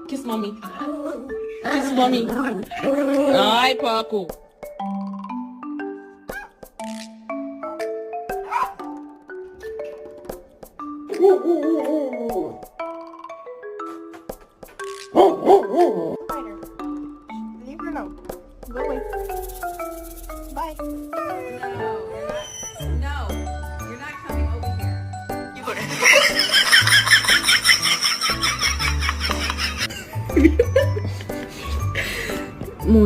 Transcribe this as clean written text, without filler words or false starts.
Kiss mommy. Kiss mommy. Ai, Paco. Spider. Leave her alone. Go away. Bye. No, you're not coming over here. Mo,